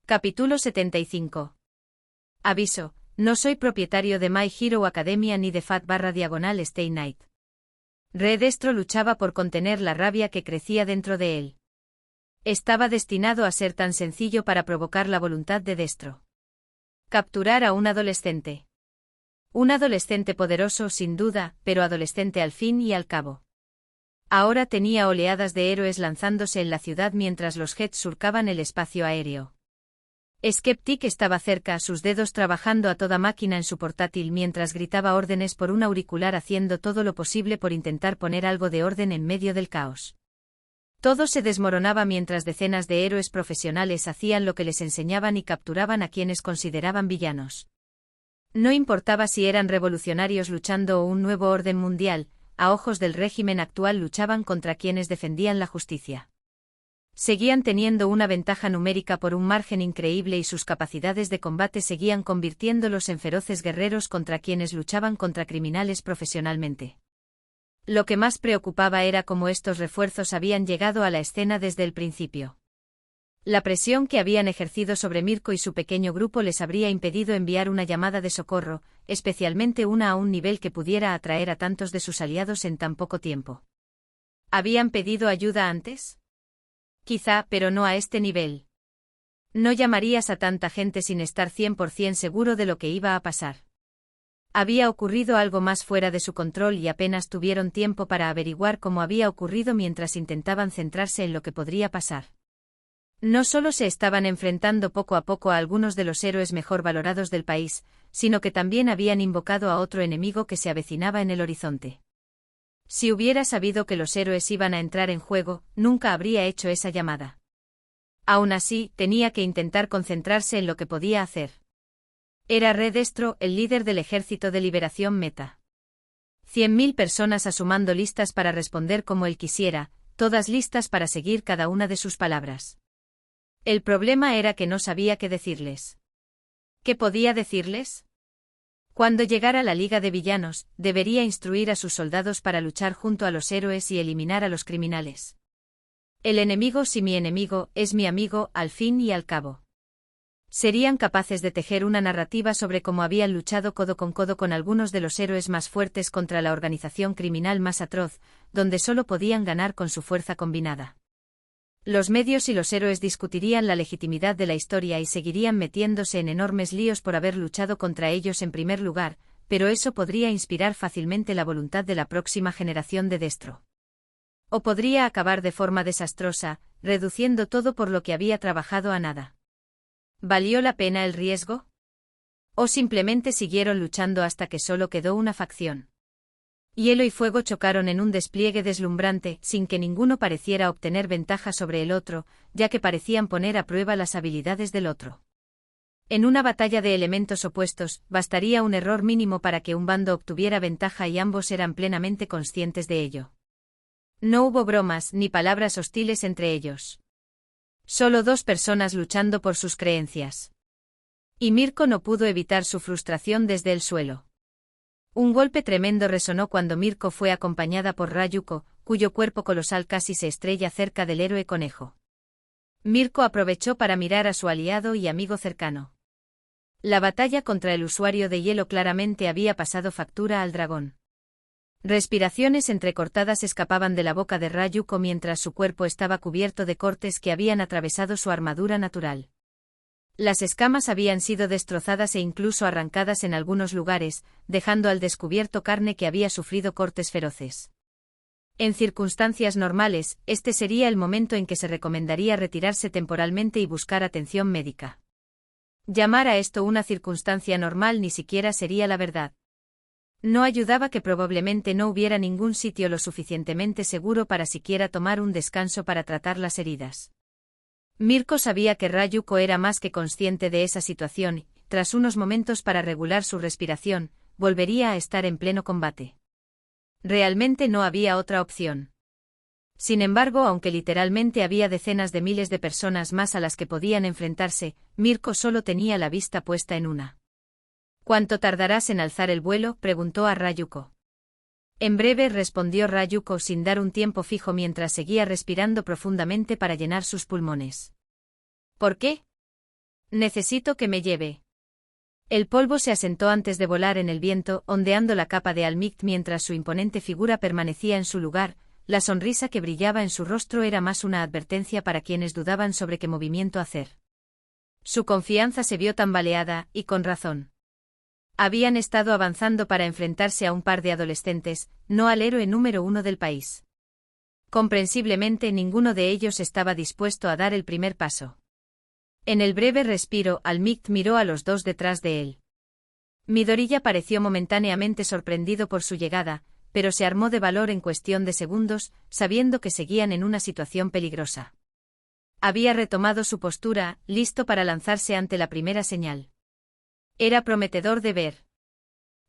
Capítulo 75. Aviso, no soy propietario de My Hero Academia ni de Fat_Stay Night. Re Destro luchaba por contener la rabia que crecía dentro de él. Estaba destinado a ser tan sencillo para provocar la voluntad de Destro. Capturar a un adolescente. Un adolescente poderoso sin duda, pero adolescente al fin y al cabo. Ahora tenía oleadas de héroes lanzándose en la ciudad mientras los Jets surcaban el espacio aéreo. Skeptic estaba cerca, sus dedos trabajando a toda máquina en su portátil mientras gritaba órdenes por un auricular, haciendo todo lo posible por intentar poner algo de orden en medio del caos. Todo se desmoronaba mientras decenas de héroes profesionales hacían lo que les enseñaban y capturaban a quienes consideraban villanos. No importaba si eran revolucionarios luchando o un nuevo orden mundial, a ojos del régimen actual luchaban contra quienes defendían la justicia. Seguían teniendo una ventaja numérica por un margen increíble y sus capacidades de combate seguían convirtiéndolos en feroces guerreros contra quienes luchaban contra criminales profesionalmente. Lo que más preocupaba era cómo estos refuerzos habían llegado a la escena desde el principio. La presión que habían ejercido sobre Mirko y su pequeño grupo les habría impedido enviar una llamada de socorro, especialmente una a un nivel que pudiera atraer a tantos de sus aliados en tan poco tiempo. ¿Habían pedido ayuda antes? Quizá, pero no a este nivel. No llamarías a tanta gente sin estar 100% seguro de lo que iba a pasar. Había ocurrido algo más fuera de su control y apenas tuvieron tiempo para averiguar cómo había ocurrido mientras intentaban centrarse en lo que podría pasar. No solo se estaban enfrentando poco a poco a algunos de los héroes mejor valorados del país, sino que también habían invocado a otro enemigo que se avecinaba en el horizonte. Si hubiera sabido que los héroes iban a entrar en juego, nunca habría hecho esa llamada. Aún así, tenía que intentar concentrarse en lo que podía hacer. Era Re Destro, el líder del Ejército de Liberación Meta. 100.000 personas a su mando listas para responder como él quisiera, todas listas para seguir cada una de sus palabras. El problema era que no sabía qué decirles. ¿Qué podía decirles? Cuando llegara la Liga de Villanos, debería instruir a sus soldados para luchar junto a los héroes y eliminar a los criminales. El enemigo, si mi enemigo, es mi amigo, al fin y al cabo. Serían capaces de tejer una narrativa sobre cómo habían luchado codo con algunos de los héroes más fuertes contra la organización criminal más atroz, donde solo podían ganar con su fuerza combinada. Los medios y los héroes discutirían la legitimidad de la historia y seguirían metiéndose en enormes líos por haber luchado contra ellos en primer lugar, pero eso podría inspirar fácilmente la voluntad de la próxima generación de Destro. O podría acabar de forma desastrosa, reduciendo todo por lo que había trabajado a nada. ¿Valió la pena el riesgo? ¿O simplemente siguieron luchando hasta que solo quedó una facción? Hielo y fuego chocaron en un despliegue deslumbrante, sin que ninguno pareciera obtener ventaja sobre el otro, ya que parecían poner a prueba las habilidades del otro. En una batalla de elementos opuestos, bastaría un error mínimo para que un bando obtuviera ventaja y ambos eran plenamente conscientes de ello. No hubo bromas ni palabras hostiles entre ellos. Solo dos personas luchando por sus creencias. Y Mirko no pudo evitar su frustración desde el suelo. Un golpe tremendo resonó cuando Mirko fue acompañada por Rayuko, cuyo cuerpo colosal casi se estrella cerca del héroe conejo. Mirko aprovechó para mirar a su aliado y amigo cercano. La batalla contra el usuario de hielo claramente había pasado factura al dragón. Respiraciones entrecortadas escapaban de la boca de Rayuko mientras su cuerpo estaba cubierto de cortes que habían atravesado su armadura natural. Las escamas habían sido destrozadas e incluso arrancadas en algunos lugares, dejando al descubierto carne que había sufrido cortes feroces. En circunstancias normales, este sería el momento en que se recomendaría retirarse temporalmente y buscar atención médica. Llamar a esto una circunstancia normal ni siquiera sería la verdad. No ayudaba que probablemente no hubiera ningún sitio lo suficientemente seguro para siquiera tomar un descanso para tratar las heridas. Mirko sabía que Rayuko era más que consciente de esa situación y, tras unos momentos para regular su respiración, volvería a estar en pleno combate. Realmente no había otra opción. Sin embargo, aunque literalmente había decenas de miles de personas más a las que podían enfrentarse, Mirko solo tenía la vista puesta en una. ¿Cuánto tardarás en alzar el vuelo?, preguntó a Rayuko. En breve, respondió Rayuko sin dar un tiempo fijo mientras seguía respirando profundamente para llenar sus pulmones. ¿Por qué? Necesito que me lleve. El polvo se asentó antes de volar en el viento, ondeando la capa de Almicht mientras su imponente figura permanecía en su lugar. La sonrisa que brillaba en su rostro era más una advertencia para quienes dudaban sobre qué movimiento hacer. Su confianza se vio tambaleada, y con razón. Habían estado avanzando para enfrentarse a un par de adolescentes, no al héroe número uno del país. Comprensiblemente ninguno de ellos estaba dispuesto a dar el primer paso. En el breve respiro, Almicht miró a los dos detrás de él. Midoriya pareció momentáneamente sorprendido por su llegada, pero se armó de valor en cuestión de segundos, sabiendo que seguían en una situación peligrosa. Había retomado su postura, listo para lanzarse ante la primera señal. Era prometedor de ver.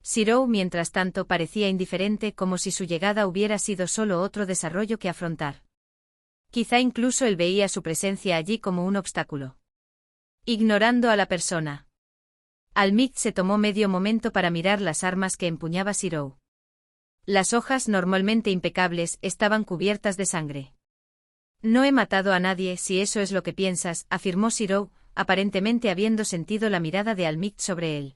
Shirou, mientras tanto, parecía indiferente, como si su llegada hubiera sido solo otro desarrollo que afrontar. Quizá incluso él veía su presencia allí como un obstáculo. Ignorando a la persona. Almicht se tomó medio momento para mirar las armas que empuñaba Shirou. Las hojas, normalmente impecables, estaban cubiertas de sangre. No he matado a nadie, si eso es lo que piensas, afirmó Shirou, aparentemente habiendo sentido la mirada de Almicht sobre él.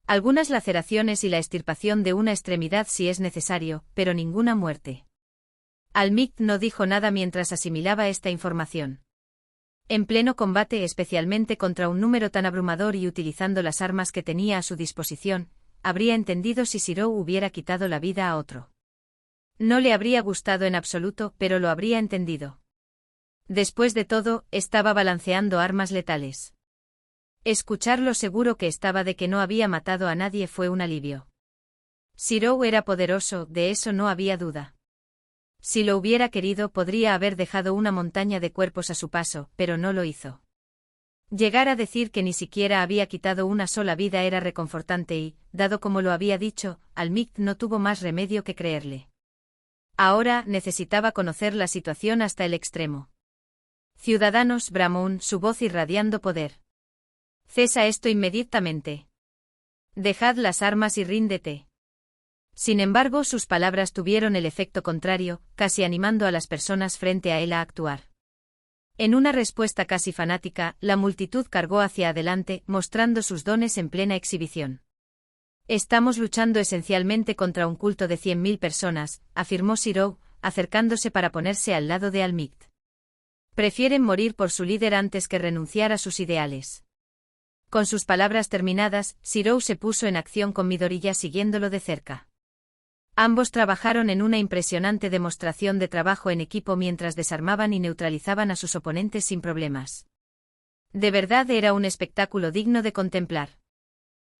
Algunas laceraciones y la extirpación de una extremidad si es necesario, pero ninguna muerte. Almicht no dijo nada mientras asimilaba esta información. En pleno combate, especialmente contra un número tan abrumador y utilizando las armas que tenía a su disposición, habría entendido si Shirou hubiera quitado la vida a otro. No le habría gustado en absoluto, pero lo habría entendido. Después de todo, estaba balanceando armas letales. Escuchar lo seguro que estaba de que no había matado a nadie fue un alivio. Shirou era poderoso, de eso no había duda. Si lo hubiera querido, podría haber dejado una montaña de cuerpos a su paso, pero no lo hizo. Llegar a decir que ni siquiera había quitado una sola vida era reconfortante y, dado como lo había dicho, Almicht no tuvo más remedio que creerle. Ahora necesitaba conocer la situación hasta el extremo. Ciudadanos, bramó su voz irradiando poder. Cesa esto inmediatamente. Dejad las armas y ríndete. Sin embargo, sus palabras tuvieron el efecto contrario, casi animando a las personas frente a él a actuar. En una respuesta casi fanática, la multitud cargó hacia adelante, mostrando sus dones en plena exhibición. Estamos luchando esencialmente contra un culto de 100.000 personas, afirmó Shirou, acercándose para ponerse al lado de Almicht. Prefieren morir por su líder antes que renunciar a sus ideales. Con sus palabras terminadas, Shirou se puso en acción con Midoriya siguiéndolo de cerca. Ambos trabajaron en una impresionante demostración de trabajo en equipo mientras desarmaban y neutralizaban a sus oponentes sin problemas. De verdad era un espectáculo digno de contemplar.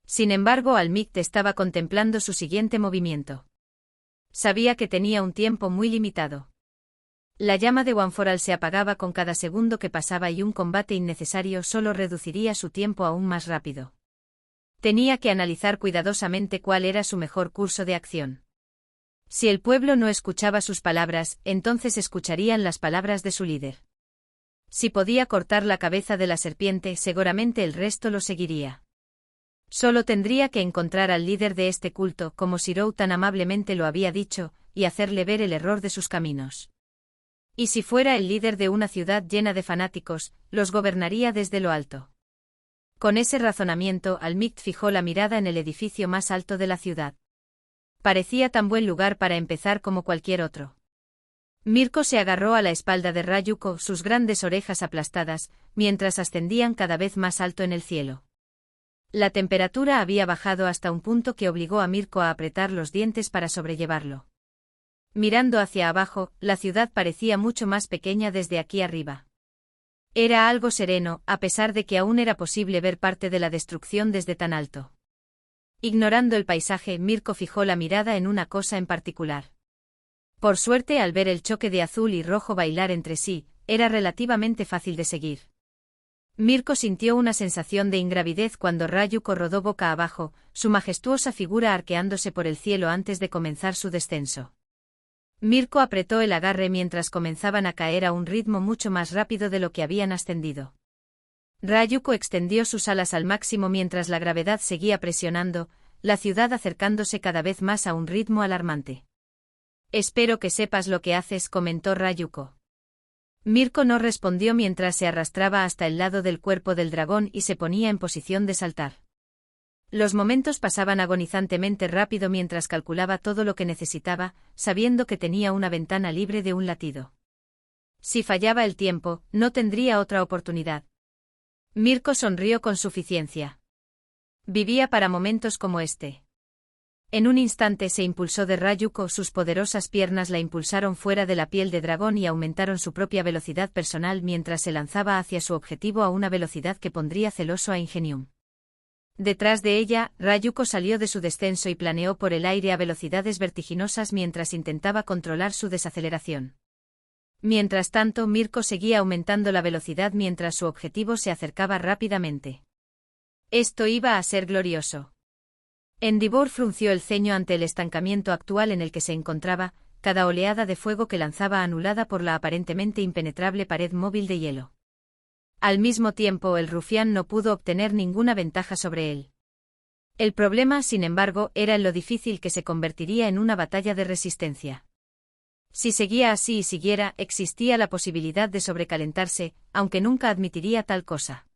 Sin embargo, Almicht estaba contemplando su siguiente movimiento. Sabía que tenía un tiempo muy limitado. La llama de Oneforal se apagaba con cada segundo que pasaba y un combate innecesario solo reduciría su tiempo aún más rápido. Tenía que analizar cuidadosamente cuál era su mejor curso de acción. Si el pueblo no escuchaba sus palabras, entonces escucharían las palabras de su líder. Si podía cortar la cabeza de la serpiente, seguramente el resto lo seguiría. Solo tendría que encontrar al líder de este culto, como Shirou tan amablemente lo había dicho, y hacerle ver el error de sus caminos. Y si fuera el líder de una ciudad llena de fanáticos, los gobernaría desde lo alto. Con ese razonamiento, Almicht fijó la mirada en el edificio más alto de la ciudad. Parecía tan buen lugar para empezar como cualquier otro. Mirko se agarró a la espalda de Rayuko, sus grandes orejas aplastadas, mientras ascendían cada vez más alto en el cielo. La temperatura había bajado hasta un punto que obligó a Mirko a apretar los dientes para sobrellevarlo. Mirando hacia abajo, la ciudad parecía mucho más pequeña desde aquí arriba. Era algo sereno, a pesar de que aún era posible ver parte de la destrucción desde tan alto. Ignorando el paisaje, Mirko fijó la mirada en una cosa en particular. Por suerte, al ver el choque de azul y rojo bailar entre sí, era relativamente fácil de seguir. Mirko sintió una sensación de ingravidez cuando Rayuko rodó boca abajo, su majestuosa figura arqueándose por el cielo antes de comenzar su descenso. Mirko apretó el agarre mientras comenzaban a caer a un ritmo mucho más rápido de lo que habían ascendido. Rayuko extendió sus alas al máximo mientras la gravedad seguía presionando, la ciudad acercándose cada vez más a un ritmo alarmante. Espero que sepas lo que haces, comentó Rayuko. Mirko no respondió mientras se arrastraba hasta el lado del cuerpo del dragón y se ponía en posición de saltar. Los momentos pasaban agonizantemente rápido mientras calculaba todo lo que necesitaba, sabiendo que tenía una ventana libre de un latido. Si fallaba el tiempo, no tendría otra oportunidad. Mirko sonrió con suficiencia. Vivía para momentos como este. En un instante se impulsó de Ryuko, sus poderosas piernas la impulsaron fuera de la piel de dragón y aumentaron su propia velocidad personal mientras se lanzaba hacia su objetivo a una velocidad que pondría celoso a Ingenium. Detrás de ella, Ryuko salió de su descenso y planeó por el aire a velocidades vertiginosas mientras intentaba controlar su desaceleración. Mientras tanto, Mirko seguía aumentando la velocidad mientras su objetivo se acercaba rápidamente. Esto iba a ser glorioso. Endeavor frunció el ceño ante el estancamiento actual en el que se encontraba, cada oleada de fuego que lanzaba anulada por la aparentemente impenetrable pared móvil de hielo. Al mismo tiempo, el rufián no pudo obtener ninguna ventaja sobre él. El problema, sin embargo, era en lo difícil que se convertiría en una batalla de resistencia. Si seguía así y siguiera, existía la posibilidad de sobrecalentarse, aunque nunca admitiría tal cosa.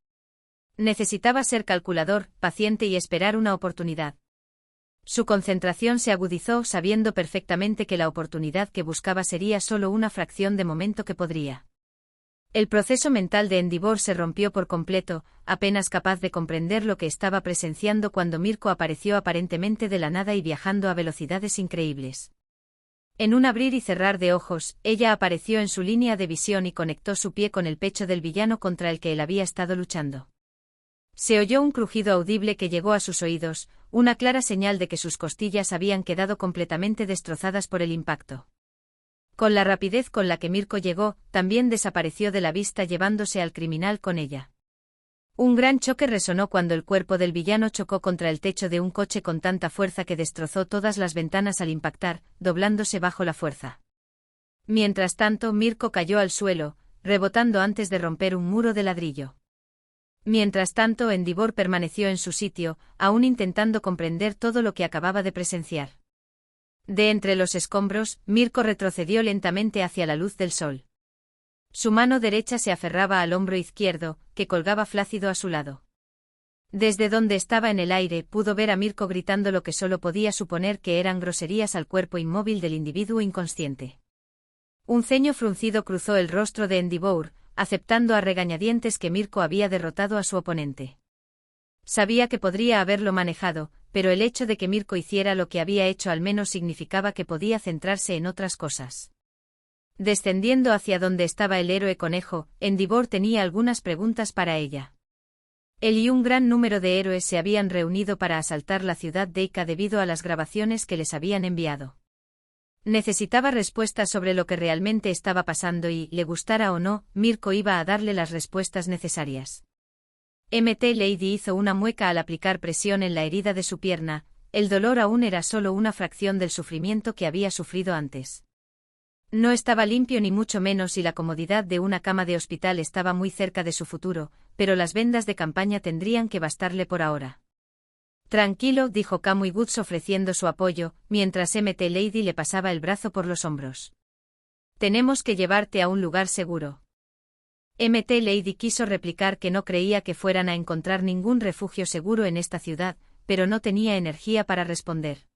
Necesitaba ser calculador, paciente y esperar una oportunidad. Su concentración se agudizó sabiendo perfectamente que la oportunidad que buscaba sería solo una fracción de momento que podría. El proceso mental de Endeavor se rompió por completo, apenas capaz de comprender lo que estaba presenciando cuando Mirko apareció aparentemente de la nada y viajando a velocidades increíbles. En un abrir y cerrar de ojos, ella apareció en su línea de visión y conectó su pie con el pecho del villano contra el que él había estado luchando. Se oyó un crujido audible que llegó a sus oídos, una clara señal de que sus costillas habían quedado completamente destrozadas por el impacto. Con la rapidez con la que Mirko llegó, también desapareció de la vista llevándose al criminal con ella. Un gran choque resonó cuando el cuerpo del villano chocó contra el techo de un coche con tanta fuerza que destrozó todas las ventanas al impactar, doblándose bajo la fuerza. Mientras tanto, Mirko cayó al suelo, rebotando antes de romper un muro de ladrillo. Mientras tanto, Endeavor permaneció en su sitio, aún intentando comprender todo lo que acababa de presenciar. De entre los escombros, Mirko retrocedió lentamente hacia la luz del sol. Su mano derecha se aferraba al hombro izquierdo, que colgaba flácido a su lado. Desde donde estaba en el aire, pudo ver a Mirko gritando lo que solo podía suponer que eran groserías al cuerpo inmóvil del individuo inconsciente. Un ceño fruncido cruzó el rostro de Endeavor, aceptando a regañadientes que Mirko había derrotado a su oponente. Sabía que podría haberlo manejado, pero el hecho de que Mirko hiciera lo que había hecho al menos significaba que podía centrarse en otras cosas. Descendiendo hacia donde estaba el héroe conejo, Endeavor tenía algunas preguntas para ella. Él y un gran número de héroes se habían reunido para asaltar la ciudad de Ica debido a las grabaciones que les habían enviado. Necesitaba respuestas sobre lo que realmente estaba pasando y, le gustara o no, Mirko iba a darle las respuestas necesarias. Lady hizo una mueca al aplicar presión en la herida de su pierna, el dolor aún era solo una fracción del sufrimiento que había sufrido antes. No estaba limpio ni mucho menos y la comodidad de una cama de hospital estaba muy cerca de su futuro, pero las vendas de campaña tendrían que bastarle por ahora. Tranquilo, dijo Kamui Woods ofreciendo su apoyo, mientras Lady le pasaba el brazo por los hombros. Tenemos que llevarte a un lugar seguro. Lady quiso replicar que no creía que fueran a encontrar ningún refugio seguro en esta ciudad, pero no tenía energía para responder.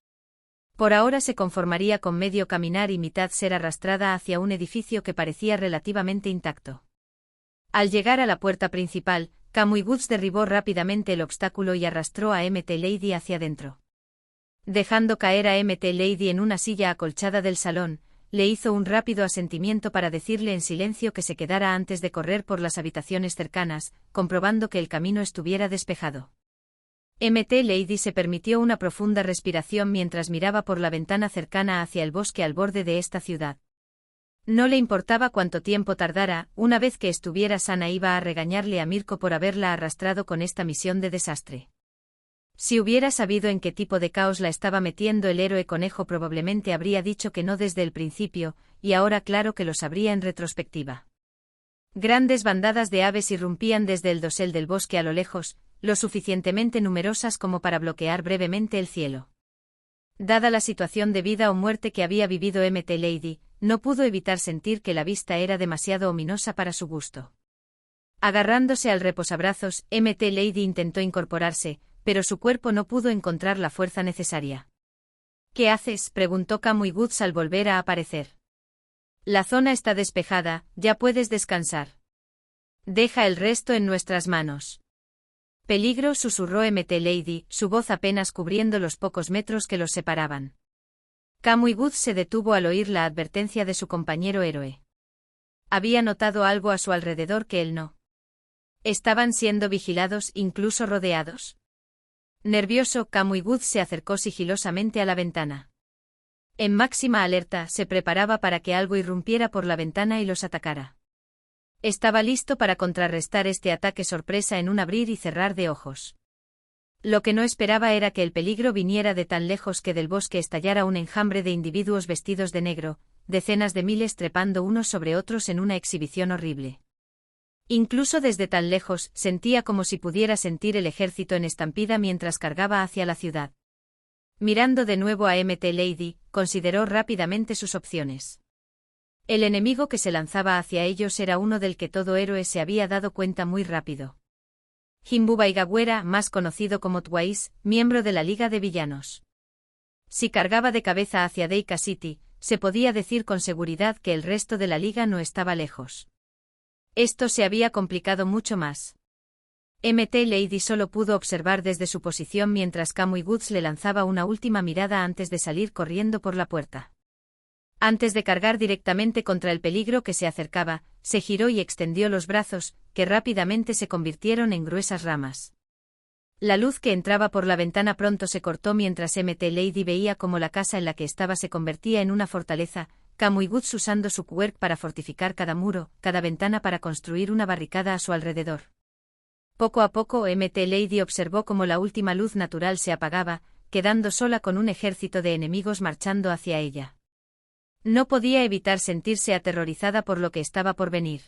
Por ahora se conformaría con medio caminar y mitad ser arrastrada hacia un edificio que parecía relativamente intacto. Al llegar a la puerta principal, Kamui Woods derribó rápidamente el obstáculo y arrastró a Lady hacia adentro. Dejando caer a Lady en una silla acolchada del salón, le hizo un rápido asentimiento para decirle en silencio que se quedara antes de correr por las habitaciones cercanas, comprobando que el camino estuviera despejado. Lady se permitió una profunda respiración mientras miraba por la ventana cercana hacia el bosque al borde de esta ciudad. No le importaba cuánto tiempo tardara, una vez que estuviera sana iba a regañarle a Mirko por haberla arrastrado con esta misión de desastre. Si hubiera sabido en qué tipo de caos la estaba metiendo el héroe conejo probablemente habría dicho que no desde el principio, y ahora claro que lo sabría en retrospectiva. Grandes bandadas de aves irrumpían desde el dosel del bosque a lo lejos, lo suficientemente numerosas como para bloquear brevemente el cielo. Dada la situación de vida o muerte que había vivido Lady, no pudo evitar sentir que la vista era demasiado ominosa para su gusto. Agarrándose al reposabrazos, Mt. Lady intentó incorporarse, pero su cuerpo no pudo encontrar la fuerza necesaria. ¿Qué haces?, preguntó Kamui Woods al volver a aparecer. La zona está despejada, ya puedes descansar. Deja el resto en nuestras manos. Peligro, susurró Mt. Lady, su voz apenas cubriendo los pocos metros que los separaban. Kamui Woods se detuvo al oír la advertencia de su compañero héroe. Había notado algo a su alrededor que él no. ¿Estaban siendo vigilados, incluso rodeados? Nervioso, Kamui Woods se acercó sigilosamente a la ventana. En máxima alerta, se preparaba para que algo irrumpiera por la ventana y los atacara. Estaba listo para contrarrestar este ataque sorpresa en un abrir y cerrar de ojos. Lo que no esperaba era que el peligro viniera de tan lejos que del bosque estallara un enjambre de individuos vestidos de negro, decenas de miles trepando unos sobre otros en una exhibición horrible. Incluso desde tan lejos, sentía como si pudiera sentir el ejército en estampida mientras cargaba hacia la ciudad. Mirando de nuevo a Mt. Lady, consideró rápidamente sus opciones. El enemigo que se lanzaba hacia ellos era uno del que todo héroe se había dado cuenta muy rápido. Jimbu Baigagüera, más conocido como Twice, miembro de la Liga de Villanos. Si cargaba de cabeza hacia Deika City, se podía decir con seguridad que el resto de la liga no estaba lejos. Esto se había complicado mucho más. Mt. Lady solo pudo observar desde su posición mientras Kamui Woods le lanzaba una última mirada antes de salir corriendo por la puerta. Antes de cargar directamente contra el peligro que se acercaba, se giró y extendió los brazos, que rápidamente se convirtieron en gruesas ramas. La luz que entraba por la ventana pronto se cortó mientras Mt. Lady veía cómo la casa en la que estaba se convertía en una fortaleza, Kamui Woods usando su quirk para fortificar cada muro, cada ventana para construir una barricada a su alrededor. Poco a poco Mt. Lady observó cómo la última luz natural se apagaba, quedando sola con un ejército de enemigos marchando hacia ella. No podía evitar sentirse aterrorizada por lo que estaba por venir.